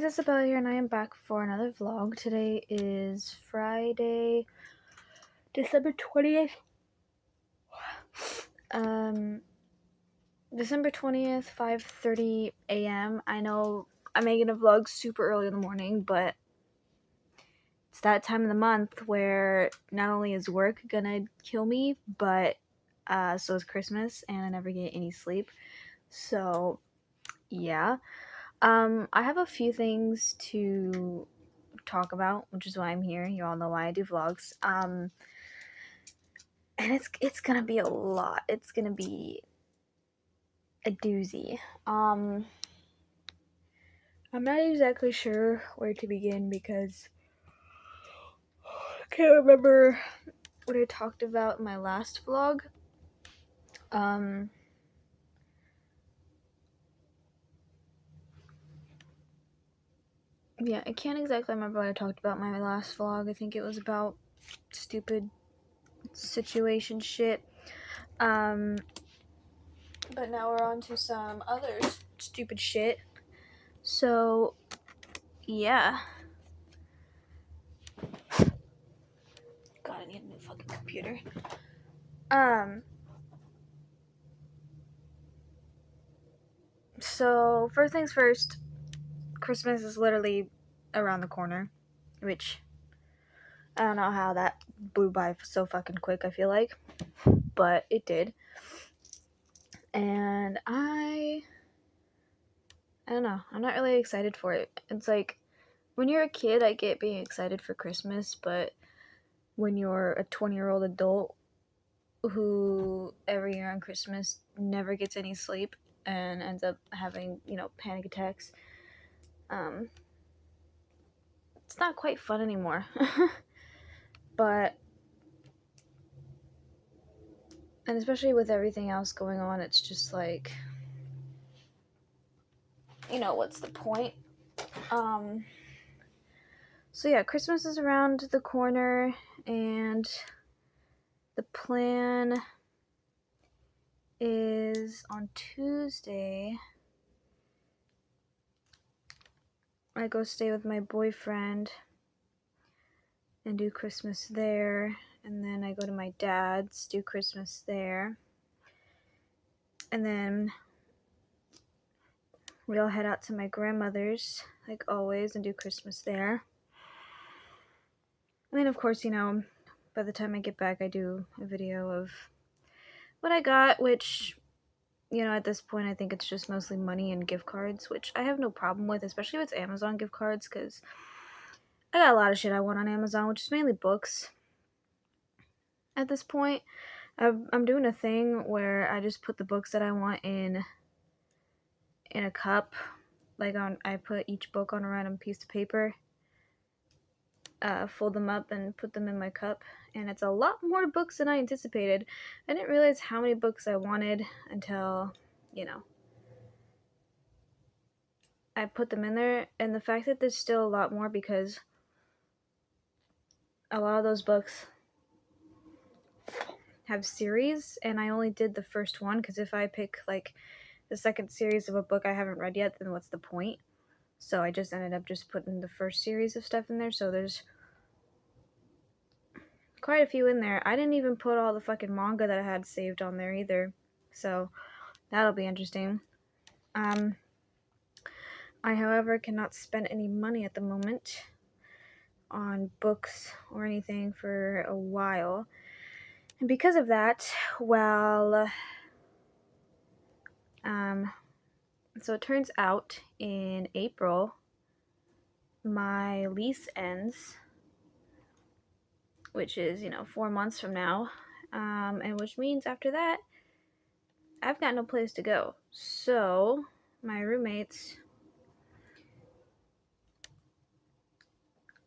guys, Isabella here, and I am back for another vlog. Today is Friday, December 20th. December 20th, 5:30 a.m. I know I'm making a vlog super early in the morning, but it's that time of the month where not only is work gonna kill me, but so is Christmas, and I never get any sleep. So, yeah. I have a few things to talk about, which is why I'm here. You all know why I do vlogs. And it's gonna be a lot. It's gonna be a doozy. I'm not exactly sure where to begin because I can't remember what I talked about in my last vlog. Yeah, I can't exactly remember what I talked about in my last vlog. I think it was about stupid situation shit. But now we're on to some other stupid shit. So, yeah. God, I need a new fucking computer. So, first things first, Christmas is literally around the corner, which I don't know how that blew by so fucking quick, I feel like, but it did. And I don't know, I'm not really excited for it. It's like, when you're a kid, I get being excited for Christmas, but when you're a 20-year-old adult who every year on Christmas never gets any sleep and ends up having, panic attacks, it's not quite fun anymore. But, and especially with everything else going on, it's just like, what's the point? So yeah, Christmas is around the corner, and the plan is on Tuesday I go stay with my boyfriend and do Christmas there, and then I go to my dad's, do Christmas there, and then we all head out to my grandmother's, like always, and do Christmas there. And then, of course, by the time I get back, I do a video of what I got, which, at this point, I think it's just mostly money and gift cards, which I have no problem with, especially with Amazon gift cards, because I got a lot of shit I want on Amazon, which is mainly books. At this point, I'm doing a thing where I just put the books that I want in a cup. I put each book on a random piece of paper, fold them up, and put them in my cup. And it's a lot more books than I anticipated. I didn't realize how many books I wanted until, I put them in there. And the fact that there's still a lot more, because a lot of those books have series, and I only did the first one, because if I pick the second series of a book I haven't read yet, then what's the point? So I just ended up just putting the first series of stuff in there. So there's quite a few in there. I didn't even put all the fucking manga that I had saved on there either. So that'll be interesting. I, however, cannot spend any money at the moment on books or anything for a while. And because of that, so it turns out in April, my lease ends, which is, 4 months from now. And which means after that, I've got no place to go. So my roommates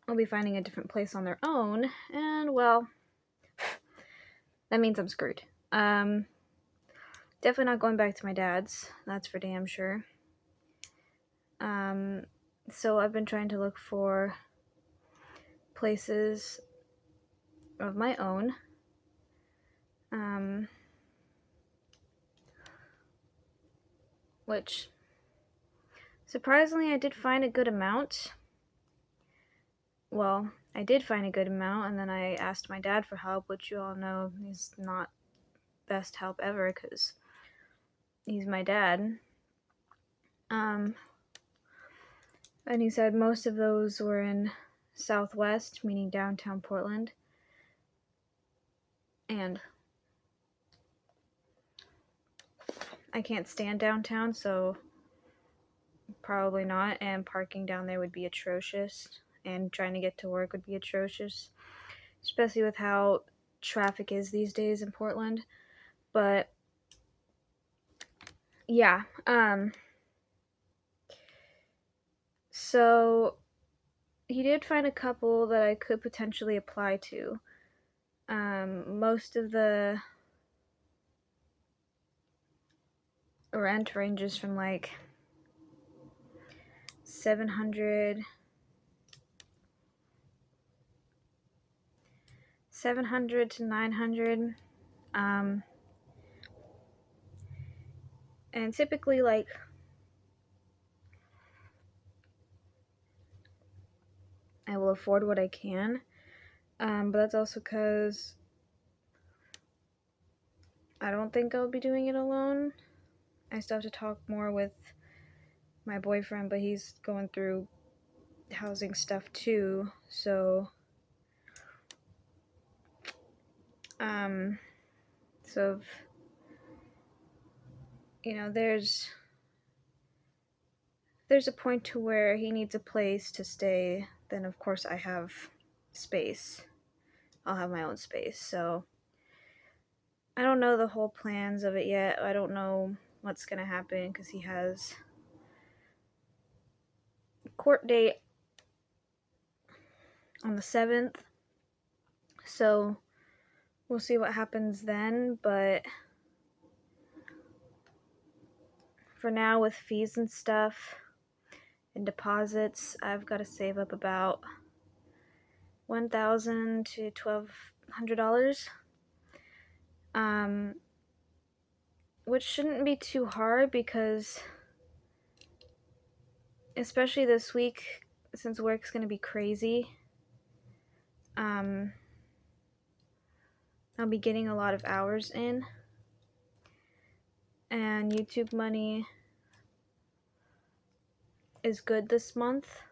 will be finding a different place on their own, and well, that means I'm screwed. Definitely not going back to my dad's, that's for damn sure. So I've been trying to look for places of my own. Which Surprisingly, I did find a good amount. Well, I did find a good amount, and then I asked my dad for help, which you all know is not best help ever because he's my dad. And he said most of those were in Southwest, meaning downtown Portland. And I can't stand downtown, so probably not. And parking down there would be atrocious, and trying to get to work would be atrocious, especially with how traffic is these days in Portland. But yeah, so he did find a couple that I could potentially apply to. Most of the rent ranges from like 700 to 900. And typically, like, I will afford what I can. But that's also because I don't think I'll be doing it alone. I still have to talk more with my boyfriend, but he's going through housing stuff too. So, so if, you know, there's a point to where he needs a place to stay, then of course I have space. I'll have my own space. So I don't know the whole plans of it yet. I don't know what's gonna happen because he has a court date on the 7th. So we'll see what happens then, but for now, with fees and stuff and deposits, I've got to save up about $1,000 to $1,200, which shouldn't be too hard because, especially this week, since work's going to be crazy, I'll be getting a lot of hours in, and YouTube money is good this month,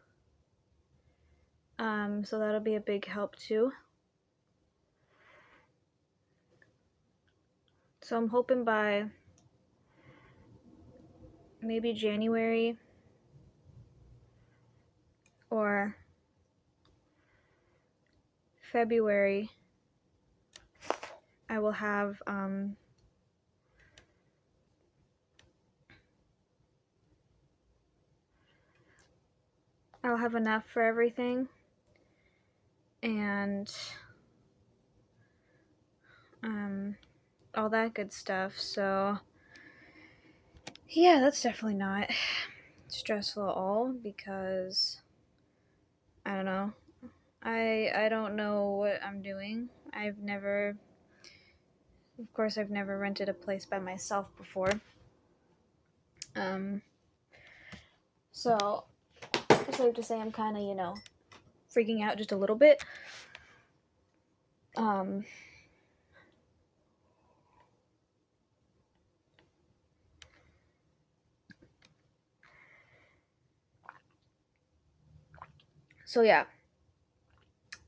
so that'll be a big help too. So I'm hoping by maybe January or February, I will have I'll have enough for everything, and all that good stuff. So yeah, that's definitely not stressful at all because I don't know. I don't know what I'm doing. I've never rented a place by myself before. So it's safe to say I'm kind of, freaking out just a little bit. So yeah,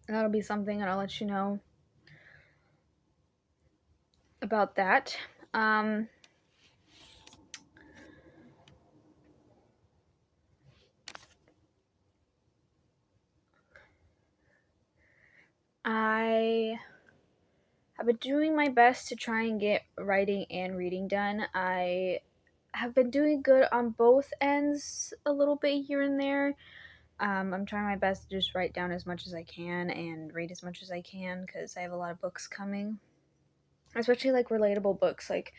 that'll be something, and I'll let you know about that. I have been doing my best to try and get writing and reading done. I have been doing good on both ends a little bit here and there. I'm trying my best to just write down as much as I can and read as much as I can because I have a lot of books coming, especially like relatable books. Like,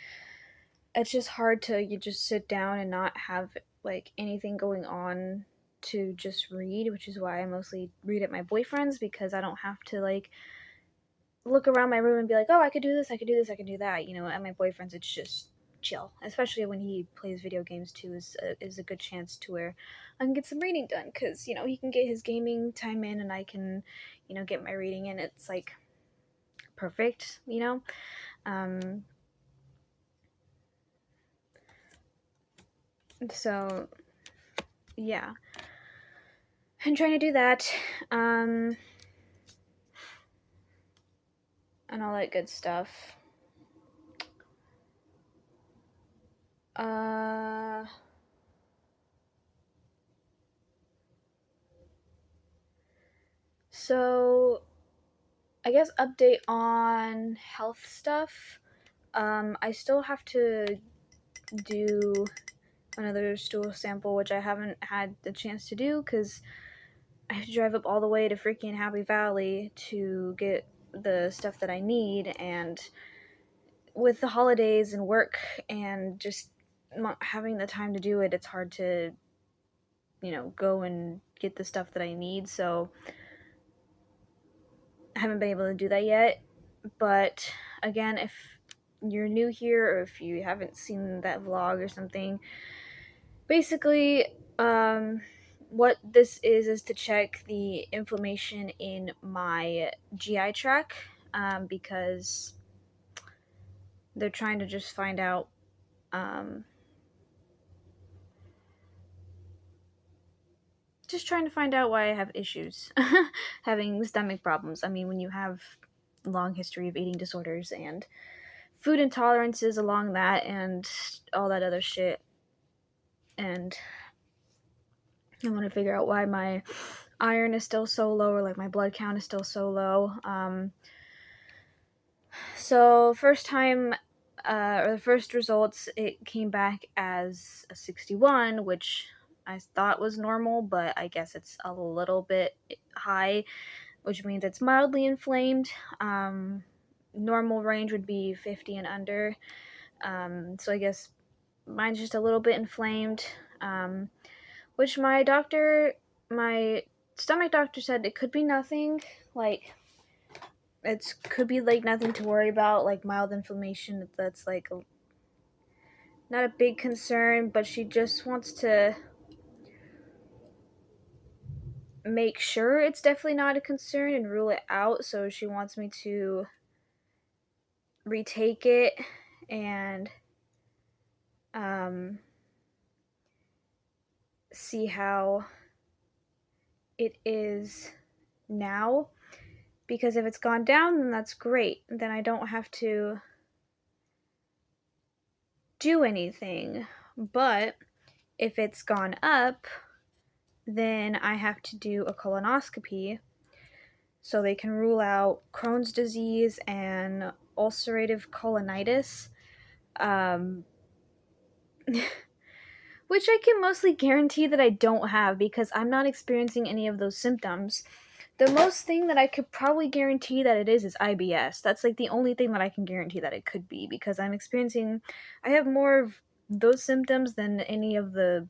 it's just hard to you just sit down and not have like anything going on to just read, which is why I mostly read at my boyfriend's because I don't have to like look around my room and be like, oh, I could do this, I could do this, I could do that. At my boyfriend's, it's just chill, especially when he plays video games too. Is a good chance to where I can get some reading done, because you know he can get his gaming time in and I can, you know, get my reading in. It's like perfect, you know. So yeah, I'm trying to do that, and all that good stuff. So I guess update on health stuff. I still have to do another stool sample, which I haven't had the chance to do because I have to drive up all the way to freaking Happy Valley to get the stuff that I need, and with the holidays and work and just not having the time to do it, it's hard to, you know, go and get the stuff that I need. So I haven't been able to do that yet. But again, if you're new here or if you haven't seen that vlog or something, basically, what this is to check the inflammation in my GI tract, because they're trying to just find out, why I have issues having stomach problems. I mean, when you have a long history of eating disorders and food intolerances along that and all that other shit, and I want to figure out why my iron is still so low, or like my blood count is still so low. So first time, or the first results, it came back as a 61, which I thought was normal, but I guess it's a little bit high, which means it's mildly inflamed. Normal range would be 50 and under. So I guess mine's just a little bit inflamed, which my stomach doctor said it could be nothing, like it could be like nothing to worry about, like mild inflammation. That's like not a big concern, but she just wants to make sure it's definitely not a concern and rule it out. So she wants me to retake it and see how it is now, because if it's gone down, then that's great. Then I don't have to do anything. But if it's gone up, then I have to do a colonoscopy so they can rule out Crohn's disease and ulcerative colonitis, which I can mostly guarantee that I don't have because I'm not experiencing any of those symptoms. The most thing that I could probably guarantee that it is IBS. That's like the only thing that I can guarantee that it could be, because I have more of those symptoms than any of the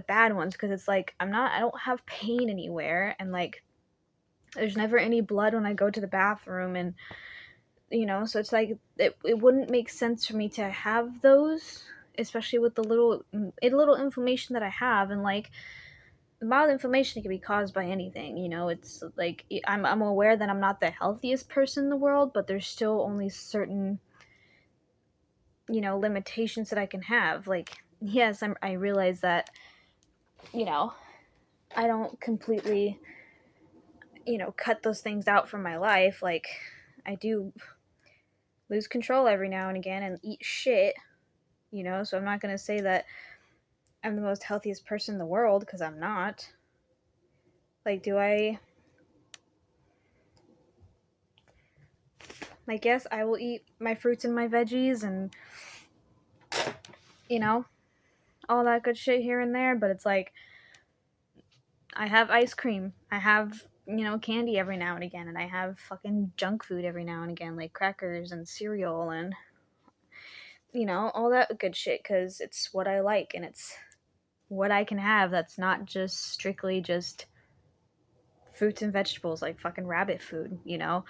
bad ones, because it's like I don't have pain anywhere, and like there's never any blood when I go to the bathroom, and you know, so it's like it wouldn't make sense for me to have those, especially with the little inflammation that I have. And like mild inflammation can be caused by anything, you know. It's like I'm aware that I'm not the healthiest person in the world, but there's still only certain, you know, limitations that I can have. Like, yes, I realize that, you know, I don't completely, you know, cut those things out from my life. Like, I do lose control every now and again and eat shit, you know, so I'm not going to say that I'm the most healthiest person in the world, because I'm not. Like, like, yes, I will eat my fruits and my veggies and, you know, all that good shit here and there, but it's like, I have ice cream. I have, you know, candy every now and again, and I have fucking junk food every now and again, like crackers and cereal and, you know, all that good shit, because it's what I like and it's what I can have. That's not just strictly just fruits and vegetables, like fucking rabbit food, you know.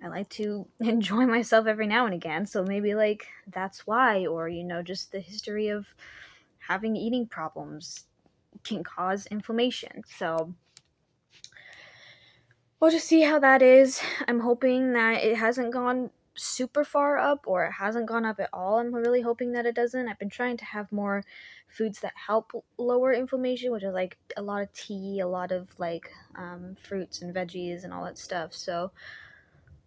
I like to enjoy myself every now and again, so maybe like that's why, or just the history of having eating problems can cause inflammation. So we'll just see how that is. I'm hoping that it hasn't gone super far up, or it hasn't gone up at all. I'm really hoping that it doesn't. I've been trying to have more foods that help lower inflammation, which is like a lot of tea, a lot of like fruits and veggies and all that stuff. So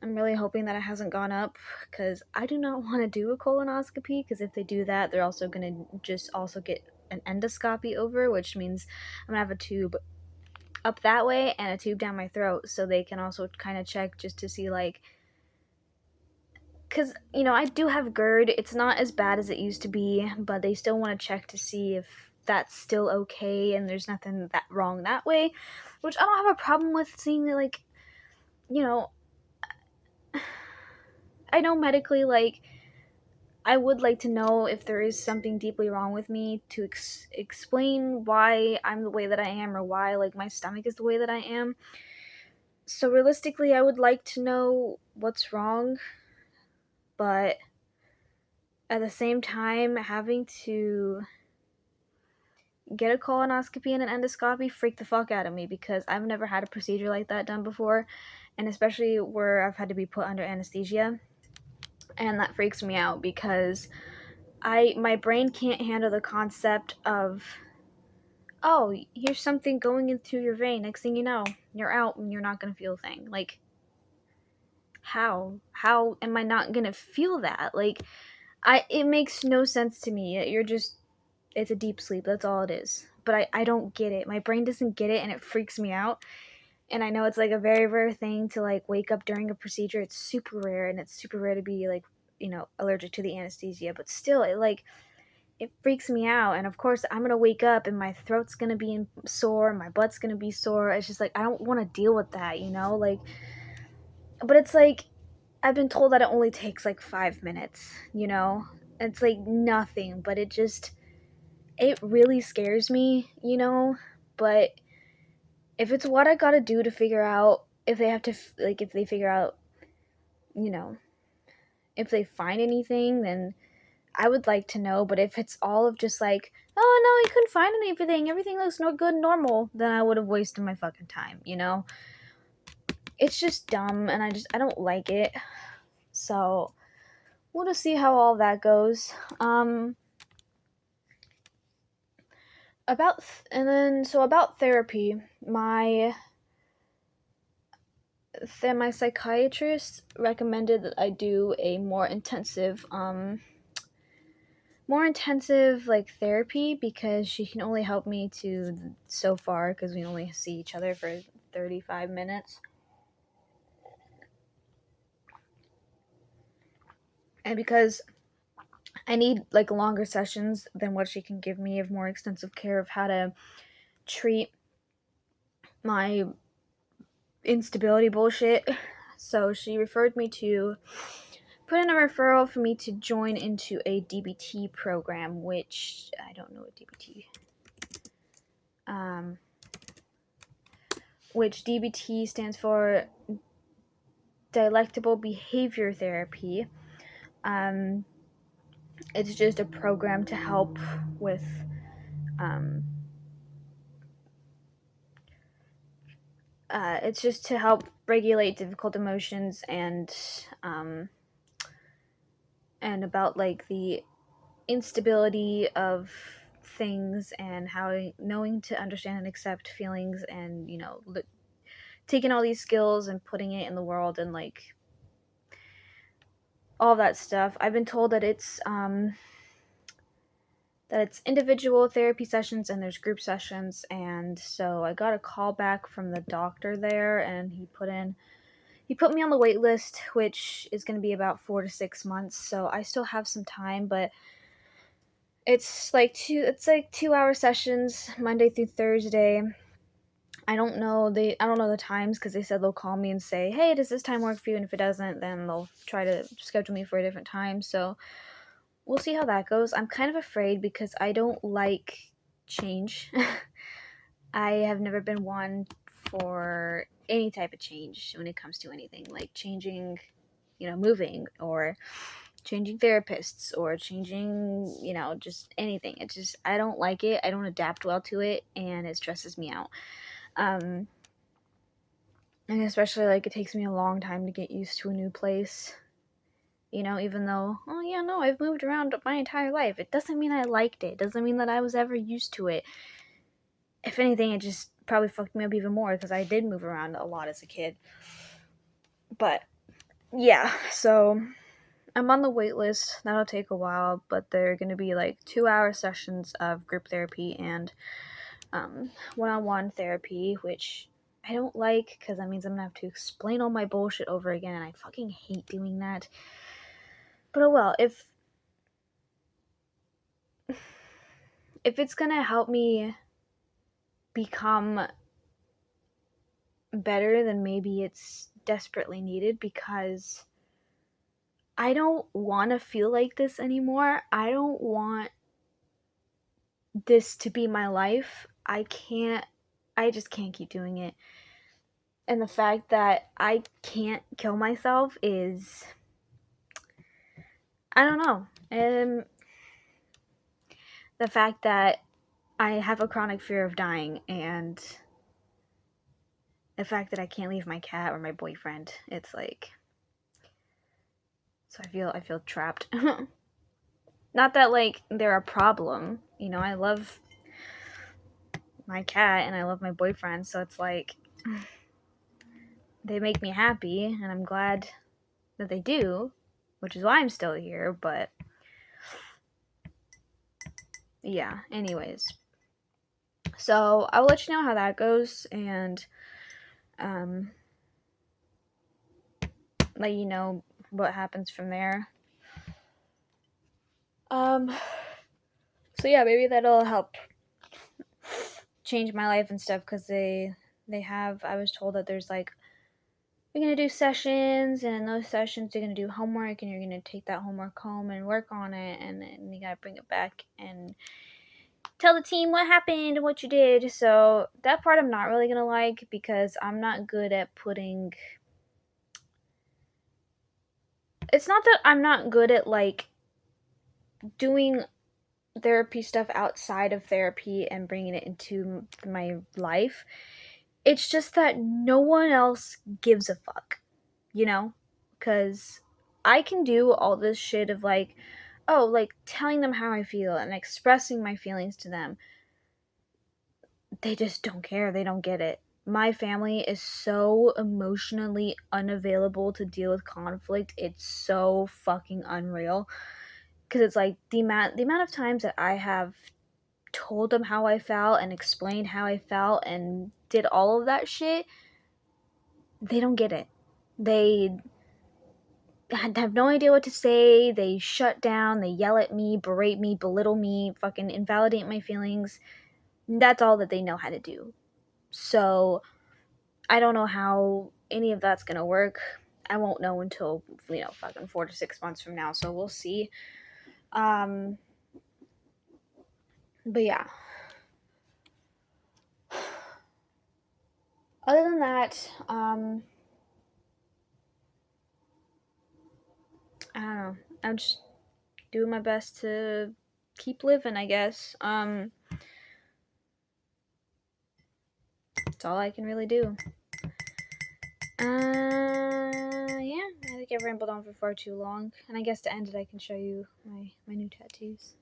I'm really hoping that it hasn't gone up, because I do not want to do a colonoscopy, because if they do that, they're also going to just also get an endoscopy over, which means I'm going to have a tube up that way and a tube down my throat, so they can also kind of check just to see, like, because I do have GERD. It's not as bad as it used to be, but they still want to check to see if that's still okay and there's nothing that wrong that way, which I don't have a problem with seeing that. Like, I know medically, like, I would like to know if there is something deeply wrong with me to explain why I'm the way that I am, or why, like, my stomach is the way that I am. So realistically, I would like to know what's wrong, but at the same time, having to get a colonoscopy and an endoscopy freaked the fuck out of me, because I've never had a procedure like that done before, and especially where I've had to be put under anesthesia, and that freaks me out because my brain can't handle the concept of, oh, here's something going into your vein. Next thing you know, you're out and you're not gonna feel a thing. Like, how am I not gonna feel that? Like, it makes no sense to me. It's a deep sleep. That's all it is. But I don't get it. My brain doesn't get it, and it freaks me out. And I know it's like a very rare thing to like wake up during a procedure. It's super rare, and it's super rare to be like, allergic to the anesthesia. But still, it freaks me out. And of course, I'm gonna wake up and my throat's gonna be sore, my butt's gonna be sore. It's just like, I don't want to deal with that, like. But it's like, I've been told that it only takes like 5 minutes. It's like nothing, but it really scares me. But if it's what I gotta do to figure out if they have to, like, if they figure out, you know if they find anything, then I would like to know. But if it's all of just like, oh no, he couldn't find everything looks no good, normal, then I would have wasted my fucking time. It's just dumb, and I don't like it. So we'll just see how all that goes. About therapy, my psychiatrist recommended that I do a more intensive like therapy, because she can only help me to so far, because we only see each other for 35 minutes. And because I need like longer sessions than what she can give me, of more extensive care of how to treat my instability bullshit. So she referred me to put in a referral for me to join into a DBT program, which I don't know what DBT. Which DBT stands for Dialectical Behavior Therapy. It's just a program to help with it's just to help regulate difficult emotions, and about like the instability of things, and how knowing to understand and accept feelings, and taking all these skills and putting it in the world, and like all that stuff. I've been told that it's individual therapy sessions and there's group sessions, and so I got a call back from the doctor there, and he put me on the wait list, which is going to be about 4 to 6 months. So I still have some time, but it's like 2-hour sessions, Monday through Thursday. I don't know the times, because they said they'll call me and say, hey, does this time work for you? And if it doesn't, then they'll try to schedule me for a different time. So we'll see how that goes. I'm kind of afraid, because I don't like change. I have never been one for any type of change when it comes to anything, like changing, moving, or changing therapists, or changing, just anything. It's just, I don't like it. I don't adapt well to it, and it stresses me out. And especially, like, it takes me a long time to get used to a new place. Even though, oh yeah, no, I've moved around my entire life. It doesn't mean I liked it. It doesn't mean that I was ever used to it. If anything, it just probably fucked me up even more because I did move around a lot as a kid. But yeah, so I'm on the wait list. That'll take a while, but they're going to be like 2-hour sessions of group therapy and one-on-one therapy, which I don't like because that means I'm going to have to explain all my bullshit over again, and I fucking hate doing that. But oh well, if it's going to help me become better, then maybe it's desperately needed, because I don't want to feel like this anymore. I don't want this to be my life. I just can't keep doing it. And the fact that I can't kill myself is, I don't know. And the fact that I have a chronic fear of dying, and the fact that I can't leave my cat or my boyfriend, it's like, so I feel trapped. Not that, like, they're a problem. I love my cat and I love my boyfriend, so it's like, they make me happy, and I'm glad that they do, which is why I'm still here. But yeah, anyways, so I'll let you know how that goes, and let you know what happens from there. So yeah, maybe that'll help change my life and stuff, because they have, I was told that there's like, you're going to do sessions, and in those sessions you're going to do homework, and you're going to take that homework home and work on it, and then you got to bring it back and tell the team what happened and what you did. So that part I'm not really going to like, because I'm not good at putting, it's not that I'm not good at, like, doing therapy stuff outside of therapy and bringing it into my life. It's just that no one else gives a fuck, because I can do all this shit of, like, oh, like, telling them how I feel and expressing my feelings to them. They just don't care. They don't get it. My family is so emotionally unavailable to deal with conflict. It's so fucking unreal. Because it's like, the amount of times that I have told them how I felt and explained how I felt and did all of that shit, they don't get it. They have no idea what to say. They shut down. They yell at me, berate me, belittle me, fucking invalidate my feelings. That's all that they know how to do. So I don't know how any of that's gonna work. I won't know until, fucking 4 to 6 months from now, so we'll see. But yeah. Other than that, I don't know. I'm just doing my best to keep living, I guess. That's all I can really do. Yeah, I think I've rambled on for far too long. And I guess to end it, I can show you my new tattoos.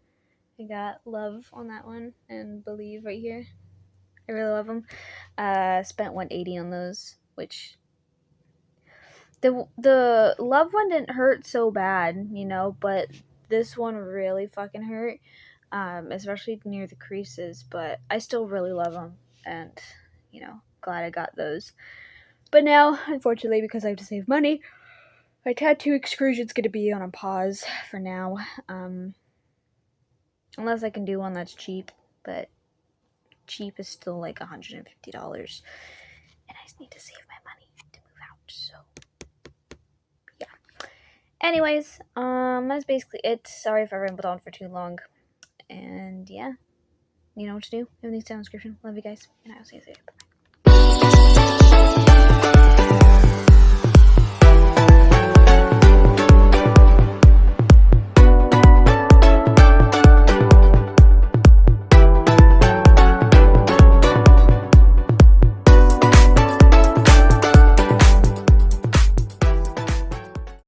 I got love on that one and believe right here. I really love them. Spent $180 on those, which the love one didn't hurt so bad, but this one really fucking hurt, especially near the creases. But I still really love them, and glad I got those. But now, unfortunately, because I have to save money, my tattoo excursion's gonna be on a pause for now. Unless I can do one that's cheap, but cheap is still like $150, and I just need to save my money to move out. So yeah. Anyways, that's basically it. Sorry if I rambled on for too long. And yeah, you know what to do. Everything's down in the description. Love you guys, and I'll see you later. Bye.